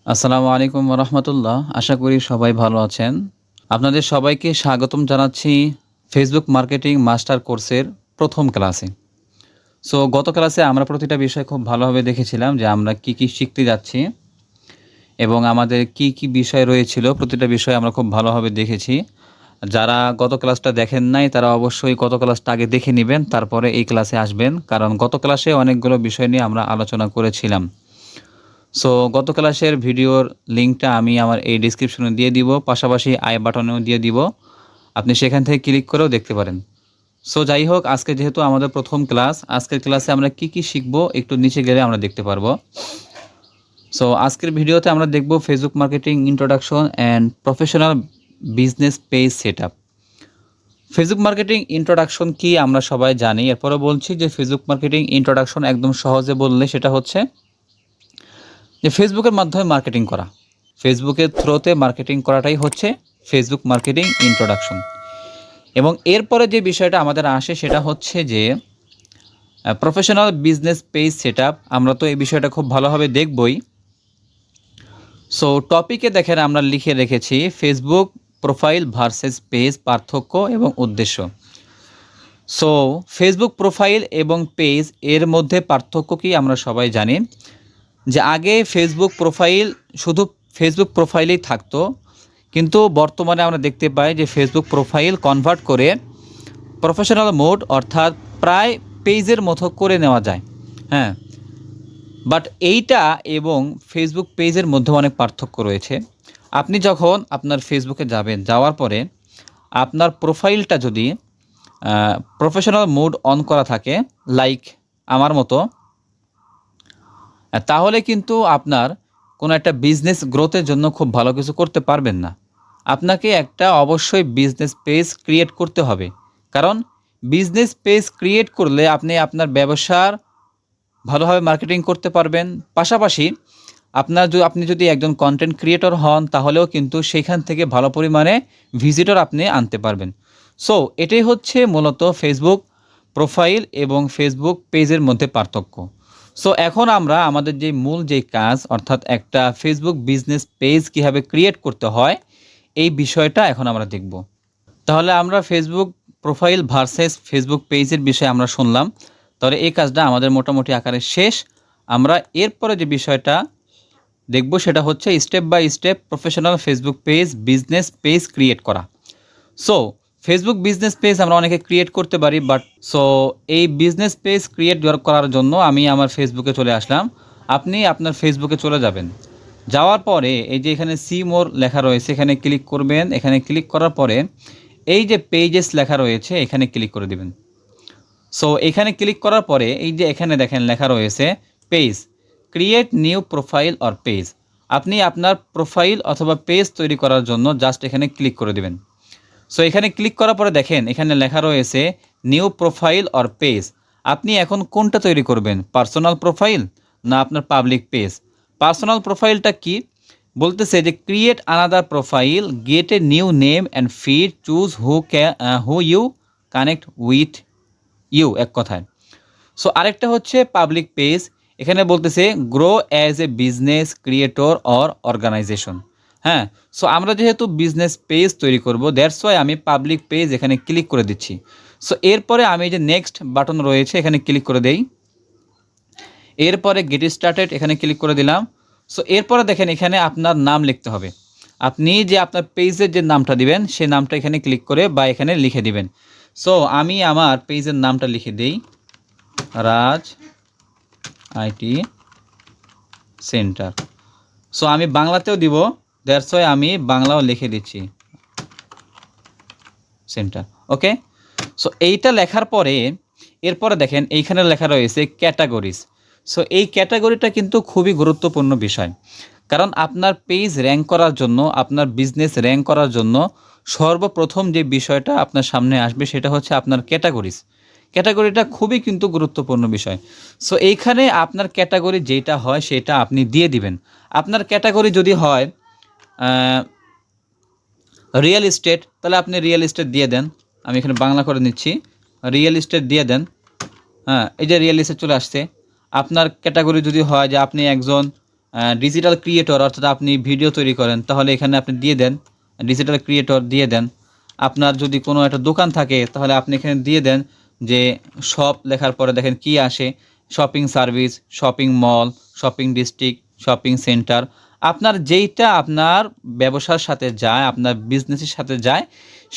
আসসালামু আলাইকুম রহমতুল্লাহ। আশা করি সবাই ভালো আছেন। আপনাদের সবাইকে স্বাগতম জানাচ্ছি ফেসবুক মার্কেটিং মাস্টার কোর্সের প্রথম ক্লাসে। গত ক্লাসে আমরা প্রতিটা বিষয় খুব ভালোভাবে দেখেছিলাম যে আমরা কি শিখতে যাচ্ছি এবং আমাদের কি বিষয় রয়েছিল, প্রতিটা বিষয় আমরা খুব ভালোভাবে দেখেছি। যারা গত ক্লাসটা দেখেন নাই তারা অবশ্যই গত ক্লাসটা আগে দেখে নেবেন, তারপরে এই ক্লাসে আসবেন, কারণ গত ক্লাসে অনেকগুলো বিষয় নিয়ে আমরা আলোচনা করেছিলাম। গত ক্লাসের ভিডিওর লিঙ্কটা আমি আমার এই ডেসক্রিপশনে দিয়ে দিব, পাশাপাশি আই বাটনেও দিয়ে দিব, আপনি সেখান থেকে ক্লিক করেও দেখতে পারেন। যাই হোক, আজকে যেহেতু আমাদের প্রথম ক্লাস, আজকের ক্লাসে আমরা কি শিখবো একটু নিচে গেলে আমরা দেখতে পারবো। আজকের ভিডিওতে আমরা দেখব Facebook marketing introduction and professional business page setup. Facebook marketing introduction কি আমরা সবাই জানি, এরপরে বলছি যে ফেসবুক মার্কেটিং ইন্ট্রোডাকশন একদম সহজে বললে সেটা হচ্ছে যে ফেসবুকের মাধ্যমে মার্কেটিং করা, ফেসবুকের থ্রুতে মার্কেটিং করাটাই হচ্ছে ফেসবুক মার্কেটিং ইন্ট্রোডাকশন। এবং এরপরে যে বিষয়টা আমাদের আসে সেটা হচ্ছে যে প্রফেশনাল বিজনেস পেজ সেটআপ। আমরা তো এই বিষয়টা খুব ভালোভাবে দেখবই। টপিকে দেখেন আমরা লিখে রেখেছি ফেসবুক প্রোফাইল ভার্সেস পেজ, পার্থক্য এবং উদ্দেশ্য। ফেসবুক প্রোফাইল এবং পেজ এর মধ্যে পার্থক্য কি আমরা সবাই জানি যে আগে ফেসবুক প্রোফাইল শুধু ফেসবুক প্রোফাইলেই থাকতো, কিন্তু বর্তমানে আমরা দেখতে পাই যে ফেসবুক প্রোফাইল কনভার্ট করে প্রফেশনাল মোড অর্থাৎ প্রায় পেজের মতো করে নেওয়া যায়। হ্যাঁ, বাট এইটা এবং ফেসবুক পেজের মধ্যে অনেক পার্থক্য রয়েছে। আপনি যখন আপনার ফেসবুকে যাবেন, যাওয়ার পরে আপনার প্রোফাইলটা যদি প্রফেশনাল মোড অন করা থাকে, লাইক আমার মতো, তাহলে কিন্তু আপনার কোনো একটা বিজনেস গ্রোথের জন্য খুব ভালো কিছু করতে পারবেন না। আপনাকে একটা অবশ্যই বিজনেস পেজ ক্রিয়েট করতে হবে, কারণ বিজনেস পেজ ক্রিয়েট করলে আপনি আপনার ব্যবসার ভালোভাবে মার্কেটিং করতে পারবেন। পাশাপাশি আপনি যদি একজন কন্টেন্ট ক্রিয়েটর হন, তাহলেও কিন্তু সেইখান থেকে ভালো পরিমাণে ভিজিটর আপনি আনতে পারবেন। এটাই হচ্ছে মূলত ফেসবুক প্রোফাইল এবং ফেসবুক পেজের মধ্যে পার্থক্য। এখন আমরা আমাদের যে মূল যে কাজ, অর্থাৎ একটা ফেসবুক বিজনেস পেজ কীভাবে ক্রিয়েট করতে হয়, এই বিষয়টা এখন আমরা দেখব। তাহলে আমরা ফেসবুক প্রোফাইল ভার্সেস ফেসবুক পেজের বিষয়ে আমরা শুনলাম, তাহলে এই কাজটা আমাদের মোটামুটি আকারে শেষ। আমরা এরপরে যে বিষয়টা দেখব সেটা হচ্ছে step by step professional Facebook page business page create করা। ফেসবুক বিজনেস পেজ আমরা অনেকে ক্রিয়েট করতে পারি, বাট এই বিজনেস পেজ ক্রিয়েট করার জন্য আমি আমার ফেসবুকে চলে আসলাম। আপনি আপনার ফেসবুকে চলে যাবেন, যাওয়ার পরে এই যে এখানে সি মোর লেখা রয়েছে, এখানে ক্লিক করবেন। এখানে ক্লিক করার পরে এই যে পেজেস লেখা রয়েছে এখানে ক্লিক করে দিবেন। এখানে ক্লিক করার পরে এই যে এখানে দেখেন লেখা রয়েছে page, create new profile or page. আপনি আপনার প্রোফাইল অথবা পেজ তৈরি করার জন্য জাস্ট এখানে ক্লিক করে দিবেন। এখানে ক্লিক করার পরে দেখেন এখানে লেখা রয়েছে নিউ প্রোফাইল অর পেজ। আপনি এখন কোনটা তৈরি করবেন, পার্সোনাল প্রোফাইল না আপনার পাবলিক পেজ? পার্সোনাল প্রোফাইলটা কি বলতেছে যে create another profile, get a new name and feed, choose who you connect with you, এক কথায়। আরেকটা হচ্ছে পাবলিক পেজ, এখানে বলতেছে grow as a business creator or organisation. হ্যাঁ, আমরা যেহেতু বিজনেস পেজ তৈরি করব, দ্যাটস ওয়াই আমি পাবলিক পেজ এখানে ক্লিক করে দিচ্ছি। এরপরে আমি যে নেক্সট বাটন রয়েছে এখানে ক্লিক করে দেই। এরপরে গেট স্টার্টেড এখানে ক্লিক করে দিলাম। এরপরে দেখেন এখানে আপনার নাম লিখতে হবে। আপনি যে আপনার পেজের যে নামটা দিবেন সেই নামটা এখানে ক্লিক করে বা এখানে লিখে দিবেন। আমি আমার পেজের নামটা লিখে দেই, রাজ আইটি সেন্টার। আমি বাংলাতেও দিব, দ্যাটস ওয়াই আমি বাংলাও লিখে দিচ্ছি সেন্টার। ওকে, এইটা লেখার পরে এরপরে দেখেন এইখানে লেখা রয়েছে ক্যাটাগরিজ। এই ক্যাটাগরিটা কিন্তু খুবই গুরুত্বপূর্ণ বিষয়, কারণ আপনার পেজ র্যাঙ্ক করার জন্য, আপনার বিজনেস র্যাঙ্ক করার জন্য সর্বপ্রথম যে বিষয়টা আপনার সামনে আসবে সেটা হচ্ছে আপনার ক্যাটাগরিজ। ক্যাটাগরিটা খুবই কিন্তু গুরুত্বপূর্ণ বিষয়। এইখানে আপনার ক্যাটাগরি যেটা হয় সেটা আপনি দিয়ে দিবেন। আপনার ক্যাটাগরি যদি হয় রিয়েল এস্টেট, তাহলে আপনি রিয়েল এস্টেট দিয়ে দেন। আমি এখানে বাংলা করে নিচ্ছি, রিয়েল এস্টেট দিয়ে দেন। হ্যাঁ, এই যে রিয়েল এস্টেট চলে আসছে। আপনার ক্যাটাগরি যদি হয় যে আপনি একজন ডিজিটাল ক্রিয়েটর, অর্থাৎ আপনি ভিডিও তৈরি করেন, তাহলে এখানে আপনি দিয়ে দেন ডিজিটাল ক্রিয়েটর দিয়ে দেন। আপনার যদি কোনো একটা দোকান থাকে তাহলে আপনি এখানে দিয়ে দেন যে শপ, লেখার পরে দেখেন কি আসে, shopping service, shopping mall, shopping district, shopping centre. আপনার যেইটা আপনার ব্যবসার সাথে যায়, আপনার বিজনেসের সাথে যায়,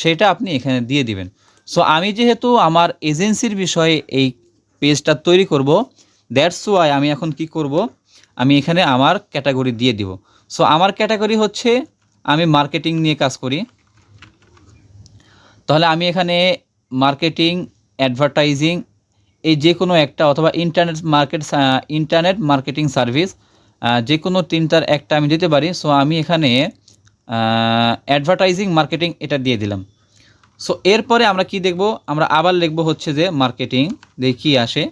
সেটা আপনি এখানে দিয়ে দিবেন। সো আমি যেহেতু আমার এজেন্সির বিষয়ে এই পেজটা তৈরি করব, দ্যাটস ওয়াই আমি এখন কি করব, আমি এখানে আমার ক্যাটাগরি দিয়ে দিব। সো আমার ক্যাটাগরি হচ্ছে আমি মার্কেটিং নিয়ে কাজ করি, তাহলে আমি এখানে মার্কেটিং, অ্যাডভার্টাইজিং, এই যে কোনো একটা, অথবা ইন্টারনেট মার্কেটিং সার্ভিস, যে কোনো তিনটার একটা আমি দিতে পারি। সো আমি এখানে অ্যাডভার্টাইজিং মার্কেটিং এটা দিয়ে দিলাম। সো এরপরে আমরা কি দেখব, আমরা আবার লিখব হচ্ছে যে মার্কেটিং, দেখি আসে।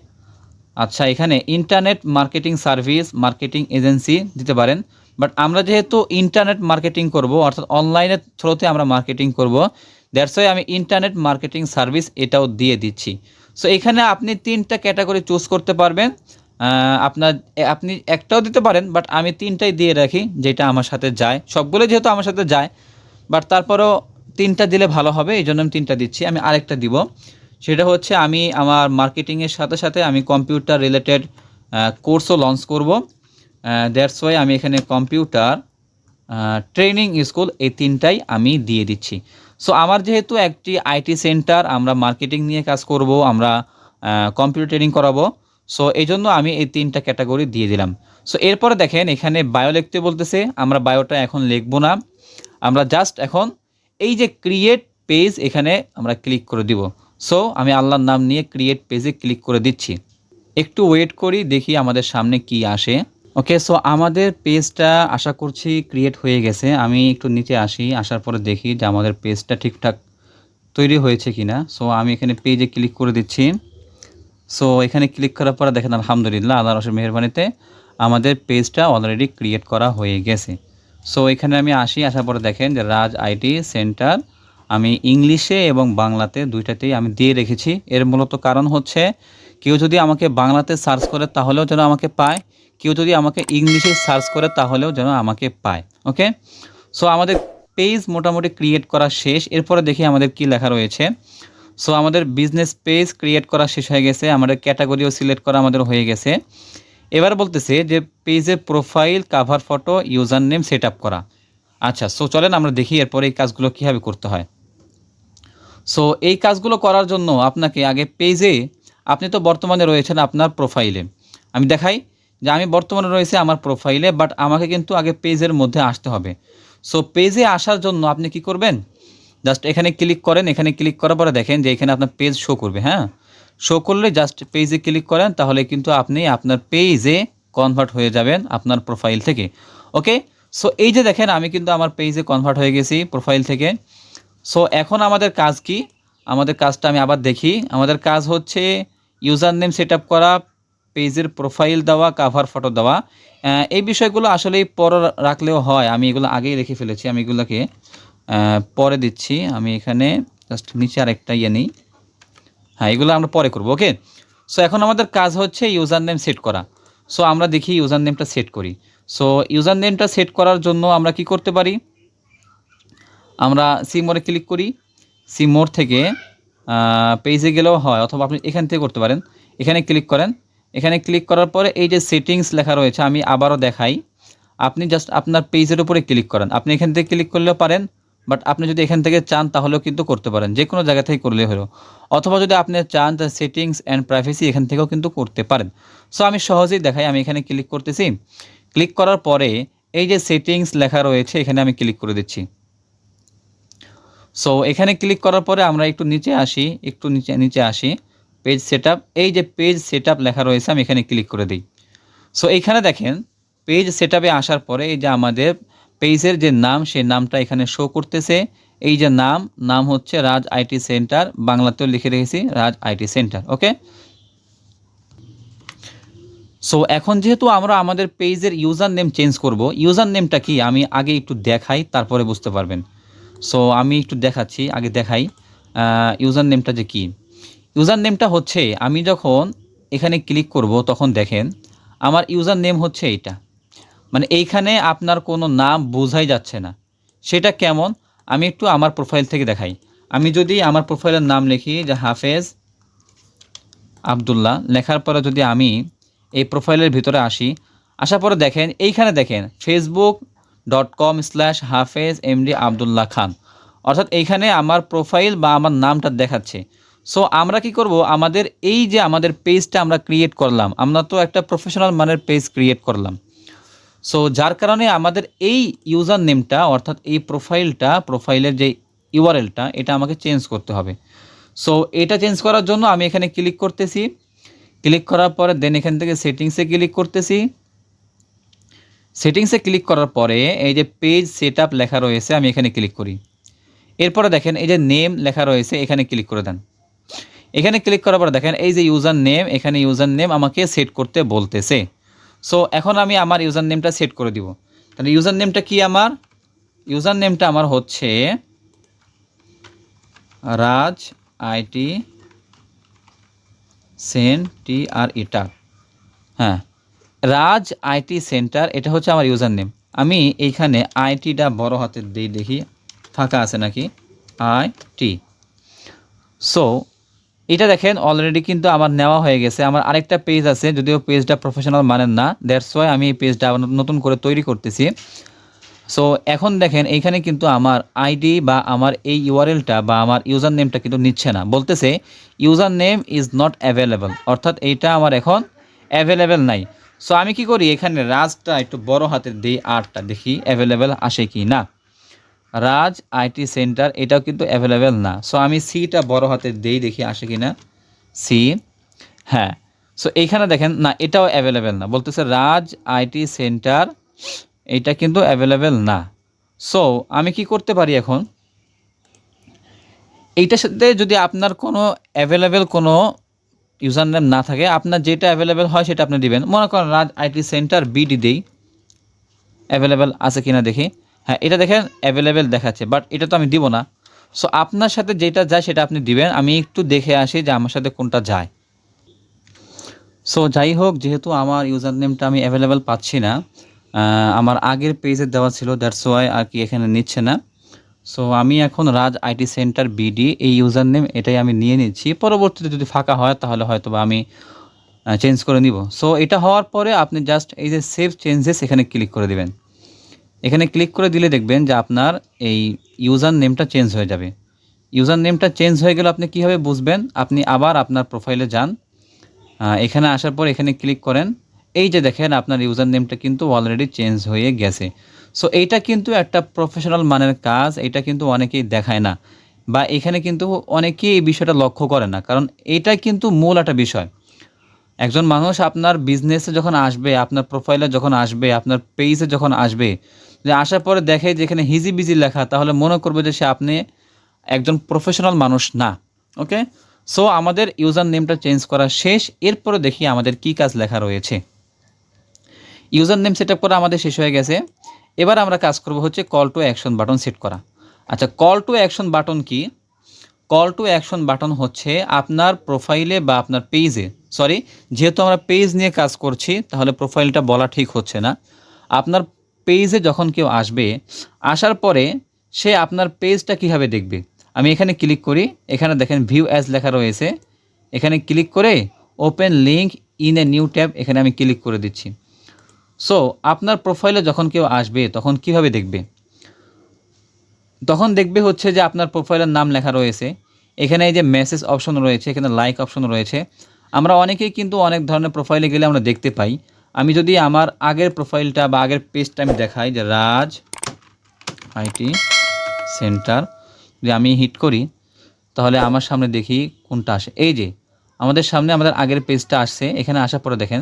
আচ্ছা, এখানে internet marketing service, marketing agency দিতে পারেন, বাট আমরা যেহেতু ইন্টারনেট মার্কেটিং করব, অর্থাৎ অনলাইনের থ্রুতে আমরা মার্কেটিং করব, দ্যাটস ওয়াই আমি ইন্টারনেট মার্কেটিং সার্ভিস এটাও দিয়ে দিচ্ছি। সো এখানে আপনি তিনটা ক্যাটাগরি চুজ করতে পারবেন, আপনি একটাও দিতে পারেন, বাট আমি তিনটাই দিয়ে রাখি যেটা আমার সাথে যায়, সবগুলো যেহেতু আমার সাথে যায়, বাট তারপরেও তিনটা দিলে ভালো হবে, এই জন্য আমি তিনটা দিচ্ছি। আমি আরেকটা দিব, সেটা হচ্ছে আমি আমার মার্কেটিংয়ের সাথে সাথে আমি কম্পিউটার রিলেটেড কোর্সও লঞ্চ করব, দ্যাটস ওয়াই আমি এখানে কম্পিউটার ট্রেনিং স্কুল, এই তিনটাই আমি দিয়ে দিচ্ছি। সো আমার যেহেতু একটি আইটি সেন্টার, আমরা মার্কেটিং নিয়ে কাজ করব, আমরা কম্পিউটার ট্রেনিং করাবো, সো এই জন্য আমি এই তিনটা ক্যাটাগরি দিয়ে দিলাম। সো এরপরে দেখেন এখানে বায়ো লিখতে বলতেছে, আমরা বায়োটা এখন লিখবো না, আমরা জাস্ট এখন এই যে ক্রিয়েট পেজ, এখানে আমরা ক্লিক করে দিব। সো আমি আল্লাহর নাম নিয়ে ক্রিয়েট পেজে ক্লিক করে দিচ্ছি। একটু ওয়েট করি, দেখি আমাদের সামনে কি আসে। ওকে, সো আমাদের পেজটা আশা করছি ক্রিয়েট হয়ে গেছে। আমি একটু নিচে আসি, আসার পরে দেখি যে আমাদের পেজটা ঠিকঠাক তৈরি হয়েছে কিনা। সো আমি এখানে পেজে ক্লিক করে দিচ্ছি। সো এখানে ক্লিক করার পরে দেখেন আলহামদুলিল্লাহ আল্লাহর অশেষ মেহেরবানিতে আমাদের পেজটা অলরেডি ক্রিয়েট করা হয়ে গেছে। সো এখানে আমি আসি, আসার পরে দেখেন যে রাজ আইটি সেন্টার আমি ইংলিশে এবং বাংলাতে দুইটাতেই আমি দিয়ে রেখেছি। এর মূলত কারণ হচ্ছে কেউ যদি আমাকে বাংলাতে সার্চ করে তাহলেও যেন আমাকে পায়, কেউ যদি আমাকে ইংলিশে সার্চ করে তাহলেও যেন আমাকে পায়। ওকে, সো আমাদের পেজ মোটামুটি ক্রিয়েট করা শেষ। এরপরে দেখি আমাদের কি লেখা রয়েছে। সো আমাদের বিজনেস পেজ ক্রিয়েট করা শেষ হয়ে গেছে, আমাদের ক্যাটাগরিও সিলেক্ট করা আমাদের হয়ে গেছে। এবার বলতেছে যে পেজের profile, cover photo, user name set up করা। আচ্ছা, সো চলেন আমরা দেখি এরপরে এই কাজগুলো কীভাবে করতে হয়। সো এই কাজগুলো করার জন্য আপনাকে আগে পেজে, আপনি তো বর্তমানে রয়েছেন আপনার প্রোফাইলে, আমি দেখাই যে আমি বর্তমানে রয়েছে আমার প্রোফাইলে, বাট আমাকে কিন্তু আগে পেজের মধ্যে আসতে হবে। সো পেজে আসার জন্য আপনি কি করবেন, জাস্ট এখানে ক্লিক করেন, এখানে ক্লিক করার পরে দেখেন যে এখানে আপনার পেজ শো করবে। হ্যাঁ, শো করলে জাস্ট পেজে ক্লিক করেন, তাহলে কিন্তু আপনি আপনার পেজে কনভার্ট হয়ে যাবেন আপনার প্রোফাইল থেকে। ওকে, সো এই যে দেখেন আমি কিন্তু আমার পেজে কনভার্ট হয়ে গেছি প্রোফাইল থেকে। সো এখন আমাদের কাজ কি, আমাদের কাজটা আমি আবার দেখি। আমাদের কাজ হচ্ছে ইউজার নেম সেট আপ করা, পেজের প্রোফাইল দেওয়া, কাভার ফটো দেওয়া। এই বিষয়গুলো আসলেই পরে রাখলেও হয়, আমি এগুলো আগেই রেখে ফেলেছি, আমি এগুলোকে পরে দিচ্ছি। আমি এখানে জাস্ট নিচে আরেকটা নিই। হ্যাঁ, এগুলো আমরা পরে করব। ওকে, সো এখন আমাদের কাজ হচ্ছে ইউজার নেম সেট করা। সো আমরা দেখি ইউজার নেমটা সেট করি। সো ইউজার নেমটা সেট করার জন্য আমরা কি করতে পারি, আমরা সি মোড়ে ক্লিক করি। সি মোড় থেকে পেজে গেলেও হয়, অথবা আপনি এখান থেকে করতে পারেন। এখানে ক্লিক করেন, এখানে ক্লিক করার পরে এই যে সেটিংস লেখা রয়েছে, আমি আবারও দেখাই। আপনি জাস্ট আপনার পেজের উপরে ক্লিক করেন, আপনি এখান থেকে ক্লিক করলেও পারেন, বাট আপনি যদি এখান থেকে চান তাহলেও কিন্তু করতে পারেন, যে কোনো জায়গা থেকে করলে হলো। অথবা যদি আপনি চান তা সেটিংস অ্যান্ড প্রাইভেসি এখান থেকেও কিন্তু করতে পারেন। সো আমি সহজেই দেখাই, আমি এখানে ক্লিক করতেছি। ক্লিক করার পরে এই যে সেটিংস লেখা রয়েছে এখানে আমি ক্লিক করে দিচ্ছি। সো এখানে ক্লিক করার পরে আমরা একটু নিচে আসি, একটু নিচে আসি, পেজ সেটআপ, এই যে পেজ সেটআপ লেখা রয়েছে আমি এখানে ক্লিক করে দিই। সো এইখানে দেখেন পেজ সেটআপে আসার পরে এই যে আমাদের পেজের যে নাম, সেই নামটা এখানে শো করতেছে। এই যে নাম হচ্ছে রাজ আইটি সেন্টার, বাংলাতেও লিখে রেখেছি রাজ আইটি সেন্টার। ওকে, সো এখন যেহেতু আমরা আমাদের পেজের ইউজার নেম চেঞ্জ করব, ইউজার নেমটা কি আমি আগে একটু দেখাই, তারপরে বুঝতে পারবেন। সো আমি একটু দেখাচ্ছি, আগে দেখাই ইউজার নেমটা যে কি। ইউজার নেমটা হচ্ছে, আমি যখন এখানে ক্লিক করব তখন দেখেন আমার ইউজার নেম হচ্ছে এইটা। মানে এইখানে আপনার কোনো নাম বোঝাই যাচ্ছে না। সেটা কেমন আমি একটু আমার প্রোফাইল থেকে দেখাই। আমি যদি আমার প্রোফাইলের নাম লিখি যে হাফেজ আবদুল্লাহ, লেখার পরে যদি আমি এই প্রোফাইলের ভিতরে আসি, আসার পরে দেখেন এইখানে দেখেন facebook.com/হাফেজ আবদুল্লাহ খান, অর্থাৎ এইখানে আমার প্রোফাইল বা আমার নামটা দেখাচ্ছে। সো আমরা কি করব, আমাদের এই যে আমাদের পেজটা আমরা ক্রিয়েট করলাম, আমরা তো একটা প্রফেশনাল মানের পেজ ক্রিয়েট করলাম। সো যার কারণে আমাদের এই ইউজার নেমটা অর্থাৎ এই প্রোফাইলের যে ইউআরএলটা এটা আমাকে চেঞ্জ করতে হবে। সো এটা চেঞ্জ করার জন্য আমি এখানে ক্লিক করতেছি, ক্লিক করার পরে দেন এখান থেকে সেটিংসে ক্লিক করতেছি। সেটিংসে ক্লিক করার পরে এই যে পেজ সেটআপ লেখা রয়েছে আমি এখানে ক্লিক করি। এরপরে দেখেন এই যে নেম লেখা রয়েছে এখানে ক্লিক করে দেন। এখানে ক্লিক করার পরে দেখেন এই যে ইউজার নেম, এখানে ইউজার নেম আমাকে সেট করতে বলতেছে। সো এখন আমি আমার ইউজার নেমটা সেট করে দিব। তাহলে ইউজার নেমটা কি, আমার ইউজার নেমটা আমার হচ্ছে রাজ আইটি সেন্টার, হ্যাঁ রাজ আইটি সেন্টার, এটা হচ্ছে আমার ইউজার নেম। আমি এইখানে আইটিটা বড় হাতের দিই, দেখি ফাঁকা আছে নাকি, আইটি। সো এটা দেখেন অলরেডি কিন্তু আমার নেওয়া হয়ে গেছে। আমার আরেকটা পেজ আছে, যদিও পেজটা প্রফেশনাল মানের না, দ্যাটস ওয়াই আমি এই পেজটা নতুন করে তৈরি করতেছি। সো এখন দেখেন এইখানে কিন্তু আমার আইডি বা আমার এই ইউআরএলটা বা আমার ইউজার নেমটা কিন্তু নিচ্ছে না, বলতেছে user name is not available, অর্থাৎ এইটা আমার এখন অ্যাভেলেবেল নাই। সো আমি কি করি, এখানে রাজটা একটু বড় হাতের দিই, আরটা দেখি অ্যাভেলেবেল আসে কি না। রাজ আইটি সেন্টার এটাও কিন্তু অ্যাভেলেবেল না। সো আমি সিটা বড় হাতের দিই, দেখি আসে কি না, সি, হ্যাঁ। সো এইখানে দেখেন না, এটাও অ্যাভেলেবেল না, বলতেছে রাজ আইটি সেন্টার এটা কিন্তু অ্যাভেলেবেল না। সো আমি কি করতে পারি এখন, এইটার সাথে যদি আপনার কোনো অ্যাভেলেবেল কোনো ইউজার নেম না থাকে, আপনার যেটা অ্যাভেলেবেল হয় সেটা আপনি দিবেন। মনে করেন রাজ আইটি সেন্টার বিডি দেই, অ্যাভেলেবেল আছে কিনা দেখি, হ্যাঁ এটা দেখেন অ্যাভেলেবেল দেখাচ্ছে, বাট এটা তো আমি দিব না। সো আপনার সাথে যেটা যায় সেটা আপনি দিবেন। আমি একটু দেখে আসি যে আমার সাথে কোনটা যায়। সো যাই হোক, যেহেতু আমার ইউজার নেমটা আমি অ্যাভেলেবেল পাচ্ছি না, আমার আগের পেজে দেওয়া ছিল, দ্যাটস ওয়াই আর কি এখানে নিচ্ছে না। সো আমি এখন রাজ আইটি সেন্টার বিডি এই ইউজার নেম এটাই আমি নিয়ে নিচ্ছি। পরবর্তীতে যদি ফাঁকা হয় তাহলে হয়তো বা আমি চেঞ্জ করে নিব। সো এটা হওয়ার পরে আপনি জাস্ট এই যে সেভ চেঞ্জেস এখানে ক্লিক করে দিবেন। এখানে ক্লিক করে দিলে দেখবেন যে আপনার এই ইউজার নেমটা চেঞ্জ হয়ে যাবে। ইউজার নেমটা চেঞ্জ হয়ে গেলে আপনি কীভাবে বুঝবেন, আপনি আবার আপনার প্রোফাইলে যান, এখানে আসার পর এখানে ক্লিক করেন, এই যে দেখেন আপনার ইউজার নেমটা কিন্তু অলরেডি চেঞ্জ হয়ে গেছে। সো এইটা কিন্তু একটা প্রফেশনাল মানের কাজ, এটা কিন্তু অনেকেই দেখায় না, বা এখানে কিন্তু অনেকেই এই বিষয়টা লক্ষ্য করে না, কারণ এটা কিন্তু মূল একটা বিষয়। একজন মানুষ আপনার বিজনেসে যখন আসবে, আপনার প্রোফাইলে যখন আসবে, আপনার পেজে যখন আসবে, যে আসার পরে দেখে যে এখানে হিজিবিজি লেখা, তাহলে মনে করবে যে সে আপনি একজন প্রফেশনাল মানুষ না। ওকে, সো আমাদের ইউজার নেমটা চেঞ্জ করা শেষ। এরপরে দেখি আমাদের কি কাজ লেখা রয়েছে। ইউজার নেম সেট আপ করা আমাদের শেষ হয়ে গেছে। এবার আমরা কাজ করব হচ্ছে call to action button set করা। আচ্ছা, কল টু অ্যাকশন বাটন কি? কল টু অ্যাকশন বাটন হচ্ছে আপনার প্রোফাইলে বা আপনার পেজে, যেহেতু আমরা পেজ নিয়ে কাজ করছি তাহলে প্রোফাইলটা বলা ঠিক হচ্ছে না। আপনার পেজে যখন কেউ আসবে, আসার পরে সে আপনার পেজটা কীভাবে দেখবে, আমি এখানে ক্লিক করি, এখানে দেখেন ভিউ অ্যাজ লেখা রয়েছে, এখানে ক্লিক করে open link in a new tab এখানে আমি ক্লিক করে দিচ্ছি। সো আপনার প্রোফাইলে যখন কেউ আসবে তখন কিভাবে দেখবে, তখন দেখবে হচ্ছে যে আপনার প্রোফাইলের নাম লেখা রয়েছে, এখানে এই যে মেসেজ অপশন রয়েছে, এখানে লাইক অপশন রয়েছে। আমরা অনেকেই কিন্তু অনেক ধরনের প্রোফাইলে গেলে আমরা দেখতে পাই। আমি যদি আমার আগের প্রোফাইলটা বা আগের পেজটা আমি দেখাই, যে রাজ আইটি সেন্টার, যদি আমি হিট করি তাহলে আমার সামনে দেখি কোনটা আসে। এই যে আমাদের সামনে আমাদের আগের পেজটা আসছে। এখানে আসার পরে দেখেন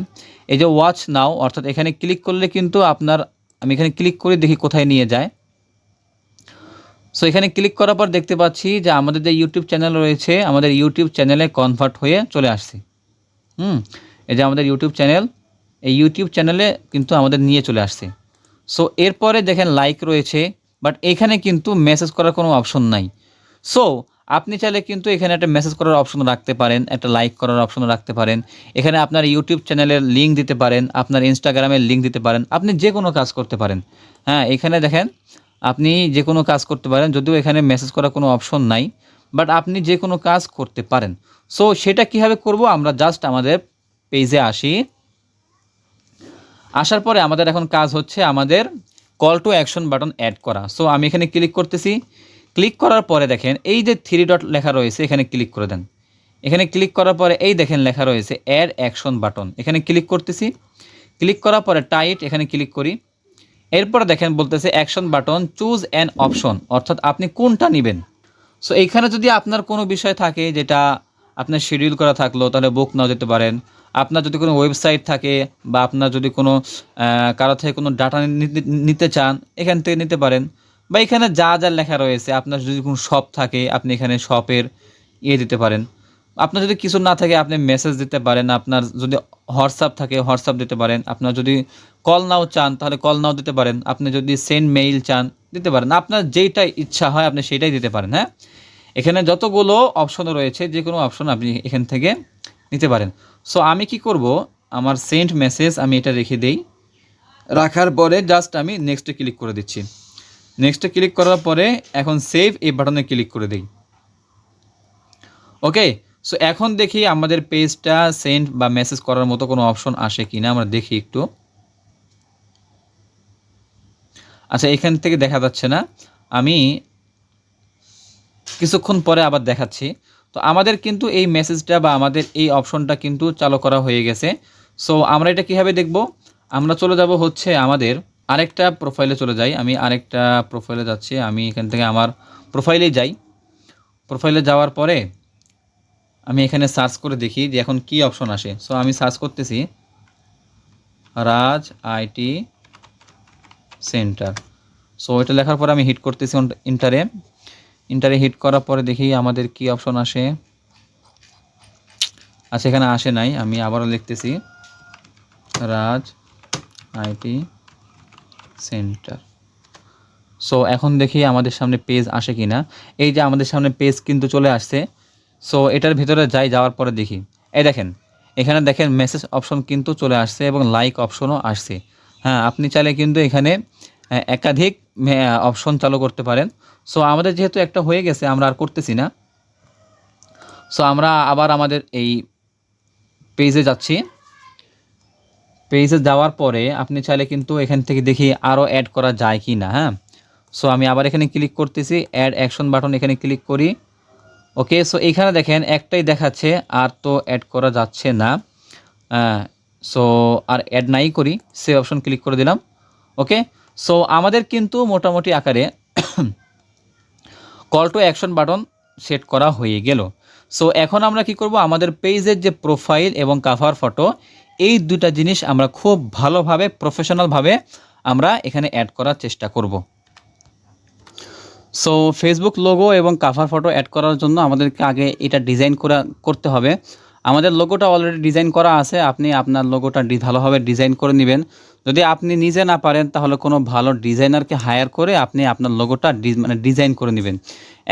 এই যে ওয়াচ নাও, অর্থাৎ এখানে ক্লিক করলে কিন্তু আপনার, আমি এখানে ক্লিক করে দেখি কোথায় নিয়ে যায়। সো এখানে ক্লিক করার পর দেখতে পাচ্ছি যে আমাদের যে ইউটিউব চ্যানেল রয়েছে, আমাদের ইউটিউব চ্যানেলে কনভার্ট হয়ে চলে আসছে। এই যে আমাদের ইউটিউব চ্যানেল, এই ইউটিউব চ্যানেলে কিন্তু আমাদের নিয়ে চলে আসছে। সো এরপরে দেখেন লাইক রয়েছে, বাট এখানে কিন্তু মেসেজ করার কোনো অপশন নাই। সো আপনি চাইলে কিন্তু এখানে একটা মেসেজ করার অপশন রাখতে পারেন, একটা লাইক করার অপশন রাখতে পারেন, এখানে আপনার ইউটিউব চ্যানেলের লিঙ্ক দিতে পারেন, আপনার ইনস্টাগ্রামের লিঙ্ক দিতে পারেন, আপনি যে কোনো কাজ করতে পারেন। হ্যাঁ, এখানে দেখেন আপনি যে কোনো কাজ করতে পারেন, যদিও এখানে মেসেজ করার কোনো অপশন নাই, বাট আপনি যে কোনো কাজ করতে পারেন। সো সেটা কীভাবে করব, আমরা জাস্ট আমাদের পেজে আসি। আসার পরে আমাদের এখন কাজ হচ্ছে আমাদের call to action button add করা। সো আমি এখানে ক্লিক করতেছি। ক্লিক করার পরে দেখেন এই যে 3 ডট লেখা রয়েছে, এখানে ক্লিক করে দেন। এখানে ক্লিক করার পরে এই দেখেন লেখা রয়েছে অ্যাড অ্যাকশন বাটন, এখানে ক্লিক করতেছি। ক্লিক করার পরে টাইট, এখানে ক্লিক করি। এরপরে দেখেন বলতেছে action button choose an option, অর্থাৎ আপনি কোনটা নেবেন। সো এইখানে যদি আপনার কোনো বিষয় থাকে যেটা আপনার শিডিউল করা থাকলো, তাহলে বুক নাও যেতে পারেন। আপনার যদি কোনো ওয়েবসাইট থাকে বা আপনার যদি কোনো কারো থেকে কোনো ডাটা নিতে চান, এখান থেকে নিতে পারেন। বা এখানে যা যা লেখা রয়েছে, আপনার যদি কোনো শপ থাকে আপনি এখানে শপের দিতে পারেন। আপনার যদি কিছু না থাকে আপনি মেসেজ দিতে পারেন। আপনার যদি হোয়াটসঅ্যাপ থাকে হোয়াটসঅ্যাপ দিতে পারেন। আপনার যদি কল নাও চান তাহলে কল নাও দিতে পারেন। আপনি যদি সেন্ড মেইল চান দিতে পারেন। আপনার যেইটাই ইচ্ছা হয় আপনি সেইটাই দিতে পারেন। হ্যাঁ, এখানে যতগুলো অপশন রয়েছে যে কোনো অপশন আপনি এখান থেকে নিতে পারেন। সো আমি কি করব, আমার সেন্ড মেসেজ আমি এটা রেখে দেই। রাখার পরে জাস্ট আমি নেক্সটে ক্লিক করে দিচ্ছি। নেক্সটে ক্লিক করার পরে এখন সেভ এই বাটনে ক্লিক করে দিই। ওকে, সো এখন দেখি আমাদের পেজটা সেন্ড বা মেসেজ করার মতো কোনো অপশন আসে কিনা, আমরা দেখি একটু। আচ্ছা, এখান থেকে দেখা যাচ্ছে না, আমি কিছুক্ষণ পরে আবার দেখাচ্ছি। তো আমাদের কিন্তু এই মেসেজটা বা আমাদের এই অপশনটা কিন্তু চালু করা হয়ে গেছে। সো আমরা এটা কীভাবে দেখব, আমরা চলে যাব হচ্ছে আমাদের আরেকটা প্রোফাইলে চলে যাই। আমি আরেকটা প্রোফাইলে যাচ্ছি। আমি এখান থেকে আমার প্রোফাইলেই যাই। প্রোফাইলে যাওয়ার পরে আমি এখানে সার্চ করে দেখি যে এখন কি অপশন আসে। সো আমি সার্চ করতেছি রাজ আইটি সেন্টার। সো এটা লেখার পরে আমি হিট করতেছি ইন্টারে হিট করার পরে দেখি আমাদের কি অপশন আসে। আচ্ছা, এখানে আসে নাই, আমি আবারও লিখতেছি রাজ আইটি সেন্টার। সো এখন দেখি আমাদের সামনে পেজ আসে কিনা। এই যে আমাদের সামনে পেজ কিন্তু চলে আসছে। সো এটার ভিতরে যাওয়ার পরে দেখি, এই দেখেন এখানে দেখেন মেসেজ অপশন কিন্তু চলে আসছে এবং লাইক অপশনও আসছে। হ্যাঁ, আপনি চাইলে কিন্তু এখানে একাধিক অপশন চালু করতে পারেন। সো আমাদের যেহেতু একটা হয়ে গেছে আমরা আর করতেছি না। সো আমরা আবার আমাদের এই পেজে যাচ্ছি। পেজে যাওয়ার পরে আপনি চাইলে কিন্তু এখান থেকে দেখি আরও অ্যাড করা যায় কি না। হ্যাঁ, সো আমি আবার এখানে ক্লিক করতেছি, অ্যাড অ্যাকশন বাটন, এখানে ক্লিক করি। ওকে, সো এইখানে দেখেন একটাই দেখাচ্ছে, আর তো অ্যাড করা যাচ্ছে না। সো আর অ্যাড নাই করি, সে অপশন ক্লিক করে দিলাম। ওকে, সো আমাদের কিন্তু মোটামুটি আকারে call to action button set করা হয়ে গেল। সো এখন আমরা কি করব, আমাদের পেজের যে প্রোফাইল এবং কাভার ফটো, এই দুটা জিনিস আমরা খুব ভালোভাবে প্রফেশনালভাবে আমরা এখানে অ্যাড করার চেষ্টা করব। সো ফেসবুক লোগো এবং কাভার ফটো অ্যাড করার জন্য আমাদেরকে আগে এটা ডিজাইন করতে হবে। আমাদের লোগোটা অলরেডি ডিজাইন করা আছে, আপনি আপনার লোগোটা ভালোভাবে ডিজাইন করে নেবেন। যদি আপনি নিজে না পারেন তাহলে কোনো ভালো ডিজাইনারকে হায়ার করে আপনি আপনার লোগোটা ডিজাইন করে নেবেন।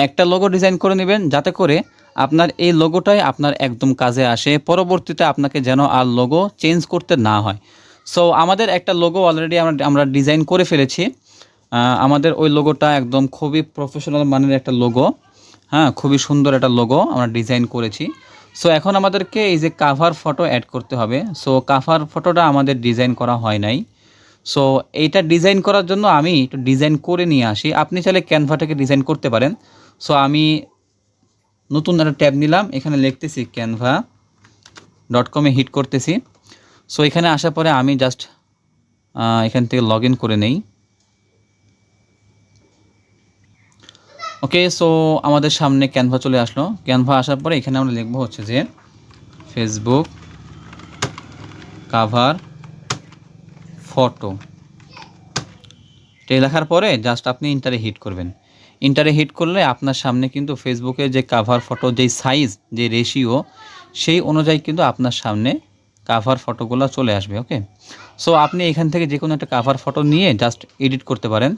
একটা লোগো ডিজাইন করে নেবেন যাতে করে আপনার এই লোগোটাই আপনার একদম কাজে আসে, পরবর্তীতে আপনাকে যেন আর লোগো চেঞ্জ করতে না হয়। সো আমাদের একটা লোগো অলরেডি আমরা ডিজাইন করে ফেলেছি। আমাদের ওই লোগোটা একদম খুবই প্রফেশনাল মানের একটা লোগো। হ্যাঁ, খুবই সুন্দর একটা লোগো আমরা ডিজাইন করেছি। সো এখন আমাদেরকে এই যে কাভার ফটো অ্যাড করতে হবে। সো কাভার ফটোটা আমাদের ডিজাইন করা হয় নাই। সো এইটা ডিজাইন করার জন্য আমি একটু ডিজাইন করে নিয়ে আসি। আপনি চাইলে ক্যানভা থেকে ডিজাইন করতে পারেন। সো আমি নতুন একটা ট্যাব নিলাম, এখানে লিখতেছি canva.com হিট করতেছি। সো এখানে আসার পরে আমি জাস্ট এখান থেকে লগ ইন করে নেই। ওকে, সো আমাদের সামনে ক্যানভা চলে আসলো। ক্যানভা আসার পরে এখানে আমরা লিখবো হচ্ছে যে ফেসবুক কাভার ফটো। এটা লেখার পরে জাস্ট আপনি ইন্টারে হিট করবেন। ইন্টারে হিট করলে আপনার সামনে কিন্তু ফেসবুকের যে কাভার ফটো যেই সাইজ যে রেশিও সেই অনুযায়ী কিন্তু আপনার সামনে কাভার ফটোগুলো চলে আসবে। ওকে, সো আপনি এখান থেকে যে কোনো একটা কাভার ফটো নিয়ে জাস্ট এডিট করতে পারেন।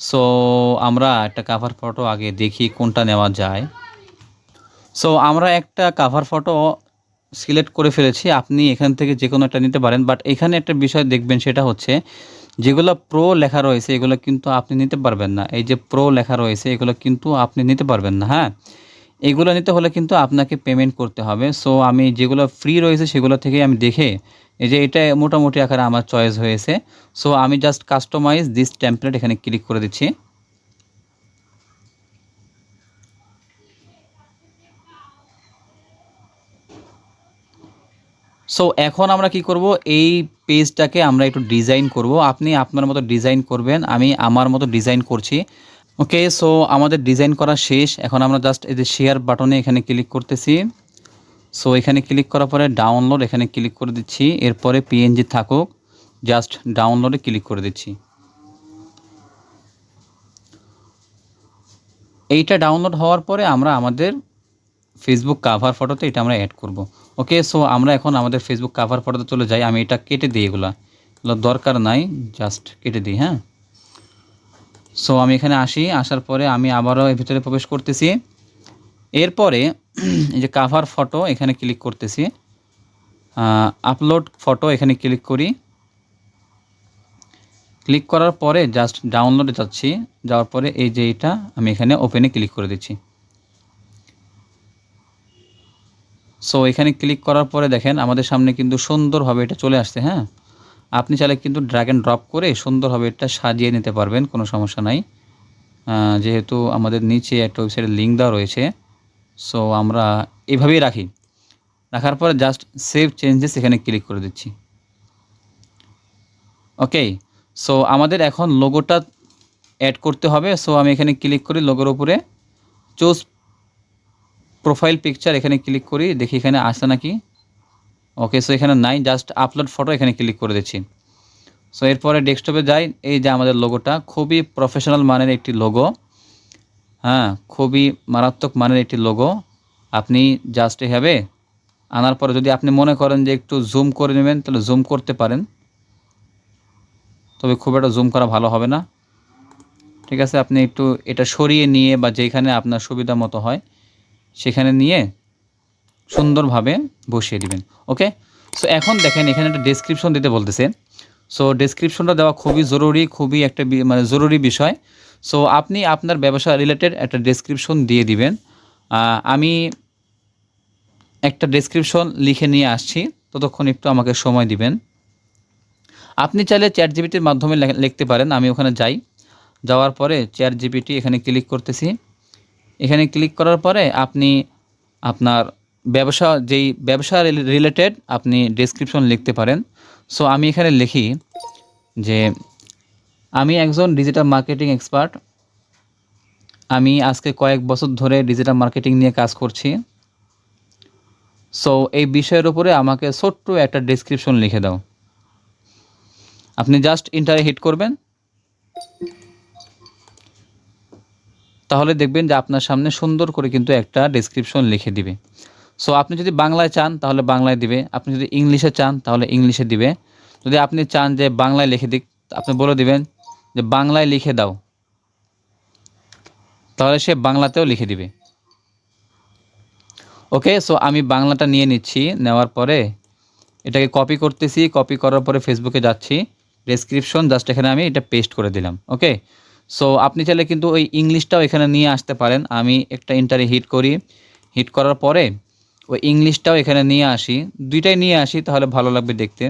সো আমরা একটা কাভার ফটো আগে দেখি কোনটা নেওয়া যায়। সো আমরা একটা কাভার ফটো সিলেক্ট করে ফেলেছি। আপনি এখান থেকে যে কোনো একটা নিতে পারেন, বাট এখানে একটা বিষয় দেখবেন, সেটা হচ্ছে যেগুলো প্রো লেখা রয়েছে এগুলো কিন্তু আপনি নিতে পারবেন না। এই যে প্রো লেখা রয়েছে এগুলো কিন্তু আপনি নিতে পারবেন না, হ্যাঁ। এগুলো নিতে হলে কিন্তু আপনাকে পেমেন্ট করতে হবে। সো আমি যেগুলো ফ্রি রয়েছে সেগুলো থেকে আমি দেখে, এই যে এটা মোটামুটি আকারে আমার চয়েস হয়েছে। সো আমি জাস্ট কাস্টমাইজ দিস টেমপ্লেট এখানে ক্লিক করে দিচ্ছি। সো এখন আমরা কি করব, এই পেজটাকে আমরা একটু ডিজাইন করব। আপনি আপনার মতো ডিজাইন করবেন, আমি আমার মতো ডিজাইন করছি। ওকে, সো আমাদের ডিজাইন করা শেষ। এখন আমরা জাস্ট এই যে শেয়ার বাটনে এখানে ক্লিক করতেছি। সো এখানে ক্লিক করার পরে ডাউনলোড এখানে ক্লিক করে দিচ্ছি। এরপরে পিএনজি থাকুক, জাস্ট ডাউনলোডে ক্লিক করে দিচ্ছি। এইটা ডাউনলোড হওয়ার পরে আমরা আমাদের ফেসবুক কাভার ফটোতে এটা আমরা অ্যাড করব। ওকে, সো আমরা এখন আমাদের ফেসবুক কাভার ফটোতে চলে যাই। আমি এটা কেটে দিই, এগুলো দরকার নাই, জাস্ট কেটে দিই, হ্যাঁ। সো আমি এখানে আসি, আসার পরে আমি আবারও এর ভিতরে প্রবেশ করতেছি। এরপরে এই যে কাভার ফটো এখানে ক্লিক করতেছি, আপলোড ফটো এখানে ক্লিক করি। ক্লিক করার পরে জাস্ট ডাউনলোডে যাচ্ছি, যাওয়ার পরে এই যে এটা আমি এখানে ওপেনে ক্লিক করে দিচ্ছি। সো এখানে ক্লিক করার পরে দেখেন আমাদের সামনে কিন্তু সুন্দরভাবে এটা চলে আসছে, হ্যাঁ। আপনি চাইলে কিন্তু ড্র্যাগ অ্যান্ড ড্রপ করে সুন্দরভাবে এটা সাজিয়ে নিতে পারবেন, কোনো সমস্যা নাই। যেহেতু আমাদের নিচে একটা ওয়েবসাইটের লিঙ্ক দেওয়া রয়েছে, সো আমরা এভাবেই রাখি। রাখার পরে জাস্ট সেভ চেঞ্জেস এখানে ক্লিক করে দিচ্ছি। ওকে, সো আমাদের এখন লোগোটা অ্যাড করতে হবে। সো আমি এখানে ক্লিক করি লোগোর উপরে, চুজ প্রোফাইল পিকচার এখানে ক্লিক করি, দেখি এখানে আসে নাকি। ওকে, সো এখানে নাই, জাস্ট আপলোড ফটো এখানে ক্লিক করে দিচ্ছি। সো এরপরে ডেস্কটপে যাই, এই যে আমাদের লোগোটা খুবই প্রফেশনাল মানের একটি লোগো, হ্যাঁ, খুবই মারাত্মক মানের একটি লোগো। আপনি জাস্ট এভাবে আনার পরে যদি আপনি মনে করেন যে একটু জুম করে নেবেন তাহলে জুম করতে পারেন, তবে খুব একটা জুম করা ভালো হবে না, ঠিক আছে। আপনি একটু এটা সরিয়ে নিয়ে বা যেখানে আপনার সুবিধা মতো হয় সেখানে নিয়ে সুন্দরভাবে বসিয়ে দিবেন। ওকে, সো এখন দেখেন এখানে একটা ডেসক্রিপশন দিতে বলতেছে। সো ডেসক্রিপশনটা দেওয়া খুবই জরুরি, খুবই একটা মানে জরুরি বিষয়। সো আপনি আপনার ব্যবসা রিলেটেড একটা ডেসক্রিপশন দিয়ে দিবেন। আমি একটা ডেসক্রিপশন লিখে নিয়ে আসছি, ততক্ষণ একটু আমাকে সময় দিবেন। আপনি চাইলে চ্যাট জিপিটির মাধ্যমে লিখতে পারেন। আমি ওখানে যাই, যাওয়ার পরে চ্যাট জিপিটি এখানে ক্লিক করতেছি। এখানে ক্লিক করার পরে আপনি আপনার ব্যবসা রিলেটেড আপনি ডেসক্রিপশন লিখতে পারেন। সো আমি এখানে লিখি যে আমি একজন ডিজিটাল মার্কেটিং এক্সপার্ট, আমি আজকে কয়েক বছর ধরে ডিজিটাল মার্কেটিং নিয়ে কাজ করছি। সো এই বিষয়ের উপরে আমাকে ছোট্ট একটা ডেসক্রিপশন লিখে দাও। আপনি জাস্ট ইন্টারে হিট করবেন, তাহলে দেখবেন যে আপনার সামনে সুন্দর করে কিন্তু একটা ডেসক্রিপশন লিখে দিবে। সো আপনি যদি বাংলায় চান তাহলে বাংলায় দিবে, আপনি যদি ইংলিশে চান তাহলে ইংলিশে দিবে। যদি আপনি চান যে বাংলায় লিখে দিক, আপনি বলে দিবেন যে বাংলায় লিখে দাও, তাহলে সে বাংলাতেও লিখে দিবে। ওকে, সো আমি বাংলাটা নিয়ে নিচ্ছি, নেওয়ার পরে এটাকে কপি করতেছি, কপি করার পরে ফেসবুকে যাচ্ছি, ডেসক্রিপশন জাস্ট এখানে আমি এটা পেস্ট করে দিলাম। ওকে, সো আপনি চাইলে কিন্তু ওই ইংলিশটাও এখানে নিয়ে আসতে পারেন। আমি একটা ইন্টারে হিট করি, হিট করার পরে ওই ইংলিশটাও এখানে নিয়ে আসি, দুইটাই নিয়ে আসি, তাহলে ভালো লাগবে দেখতে।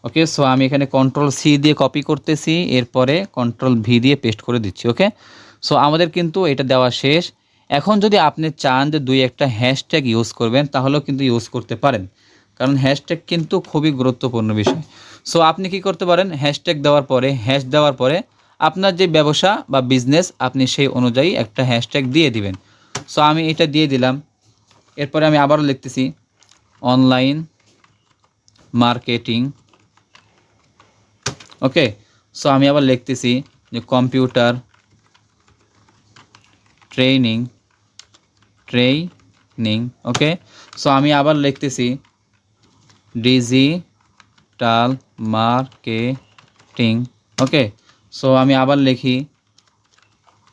ওকে, সো আমি এখানে কন্ট্রোল সি দিয়ে কপি করতেছি, এরপরে কন্ট্রোল ভি দিয়ে পেস্ট করে দিচ্ছি। ওকে, সো আমাদের কিন্তু এটা দেওয়া শেষ। এখন যদি আপনি চান যে দুই একটা হ্যাশট্যাগ ইউজ করবেন তাহলেও কিন্তু ইউজ করতে পারেন, কারণ হ্যাশট্যাগ কিন্তু খুবই গুরুত্বপূর্ণ বিষয়। সো আপনি কি করতে পারেন, হ্যাশট্যাগ দেওয়ার পরে, হ্যাশ দেওয়ার পরে আপনার যে ব্যবসা বা বিজনেস আপনি সেই অনুযায়ী একটা হ্যাশট্যাগ দিয়ে দিবেন। সো আমি এটা দিয়ে দিলাম। এরপরে আমি আবারও লিখতেছি অনলাইন মার্কেটিং। ওকে, সো আমি আবার লিখতেছি যে কম্পিউটার ট্রেনিং। ওকে, সো আমি আবার লিখতেছি ডিজিটাল মার্কেটিং। ওকে, সো আমি আবার লিখি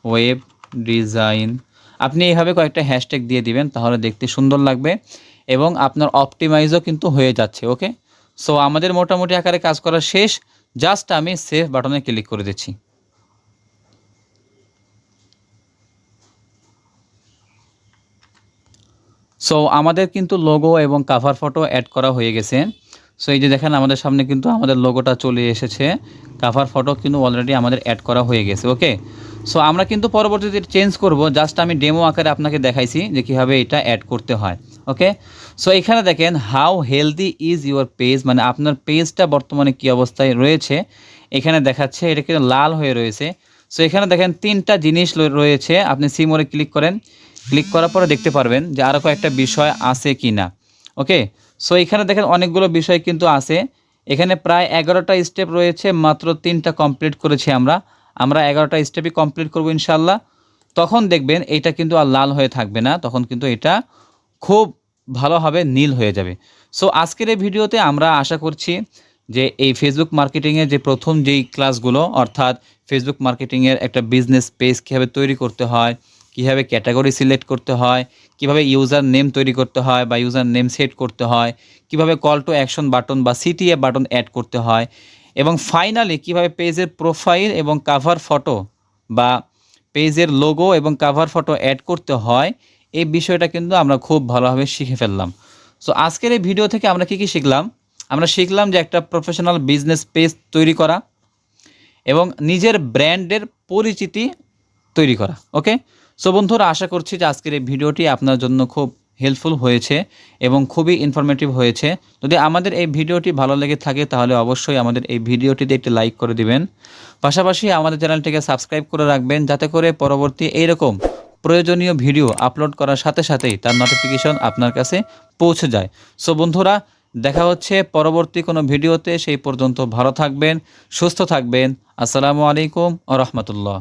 ওয়েব ডিজাইন। আপনি এইভাবে কয়েকটা হ্যাশট্যাগ দিয়ে দিবেন, তাহলে দেখতে সুন্দর লাগবে এবং আপনার অপটিমাইজও কিন্তু হয়ে যাচ্ছে। ওকে, সো আমাদের মোটামুটি আকারে কাজ করা শেষ। জাস্ট আমি সেভ বাটনে ক্লিক করে দিচ্ছি। সো আমাদের কিন্তু লোগো এবং কাভার ফটো অ্যাড করা হয়ে গেছে। সো এই যে দেখেন আমাদের সামনে কিন্তু আমাদের লোগোটা চলে এসেছে, কাভার ফটো কিন্তু অলরেডি আমাদের অ্যাড করা হয়ে গেছে। ওকে, সো আমরা কিন্তু পরবর্তীতে চেঞ্জ করব, জাস্ট আমি ডেমো আকারে আপনাকে দেখাইছি যে কীভাবে এটা অ্যাড করতে হয়। ওকে, সো এখানে দেখেন how healthy is your page, মানে আপনার পেজটা বর্তমানে কী অবস্থায় রয়েছে এখানে দেখাচ্ছে, এটা কিন্তু লাল হয়ে রয়েছে। সো এখানে দেখেন 3টা জিনিস রয়েছে, আপনি সি মোড়ে ক্লিক করেন, ক্লিক করার পরে দেখতে পারবেন যে আরও কয়েকটা বিষয় আছে কি না। ওকে, সো এখানে দেখেন অনেকগুলো বিষয় কিন্তু আছে, এখানে প্রায় 11টা স্টেপ রয়েছে, মাত্র 3টা কমপ্লিট করেছি আমরা 11টা স্টেপই কমপ্লিট করব ইনশাল্লাহ। তখন দেখবেন এইটা কিন্তু আর লাল হয়ে থাকবে না, তখন কিন্তু এটা খুব ভালোভাবে নীল হয়ে যাবে। সো আজকের এই ভিডিওতে আমরা আশা করছি যে এই ফেসবুক মার্কেটিংয়ের যে প্রথম যেই ক্লাসগুলো, অর্থাৎ ফেসবুক মার্কেটিংয়ের একটা বিজনেস পেজ কীভাবে তৈরি করতে হয়, কীভাবে ক্যাটাগরি সিলেক্ট করতে হয়, কীভাবে ইউজার নেম তৈরি করতে হয় বা ইউজার নেম সেট করতে হয়, কীভাবে কল টু অ্যাকশন বাটন বা সিটিএ বাটন অ্যাড করতে হয়, এবং ফাইনালি কীভাবে পেজের প্রোফাইল এবং কাভার ফটো বা পেজের লোগো এবং কাভার ফটো অ্যাড করতে হয়, এই বিষয়টা কিন্তু আমরা খুব ভালোভাবে শিখে ফেললাম। সো আজকের এই ভিডিও থেকে আমরা কী শিখলাম? আমরা শিখলাম যে একটা প্রফেশনাল বিজনেস পেজ তৈরি করা এবং নিজের ব্র্যান্ডের পরিচিতি তৈরি করা। ওকে, সো বন্ধুরা, আশা করছি যে আজকের এই ভিডিওটি আপনার জন্য খুব হেল্পফুল হয়েছে এবং খুবই ইনফরমেটিভ হয়েছে। যদি আমাদের এই ভিডিওটি ভালো লেগে থাকে তাহলে অবশ্যই আমাদের এই ভিডিওটিতে একটি লাইক করে দিবেন, পাশাপাশি আমাদের চ্যানেলটিকে সাবস্ক্রাইব করে রাখবেন, যাতে করে পরবর্তী এইরকম প্রয়োজনীয় ভিডিও আপলোড করার সাথে সাথেই তার নোটিফিকেশন আপনার কাছে পৌঁছে যায়। সো বন্ধুরা, দেখা হচ্ছে পরবর্তী কোনো ভিডিওতে, সেই পর্যন্ত ভালো থাকবেন, সুস্থ থাকবেন। আসসালামু আলাইকুম ওয়া রাহমাতুল্লাহ।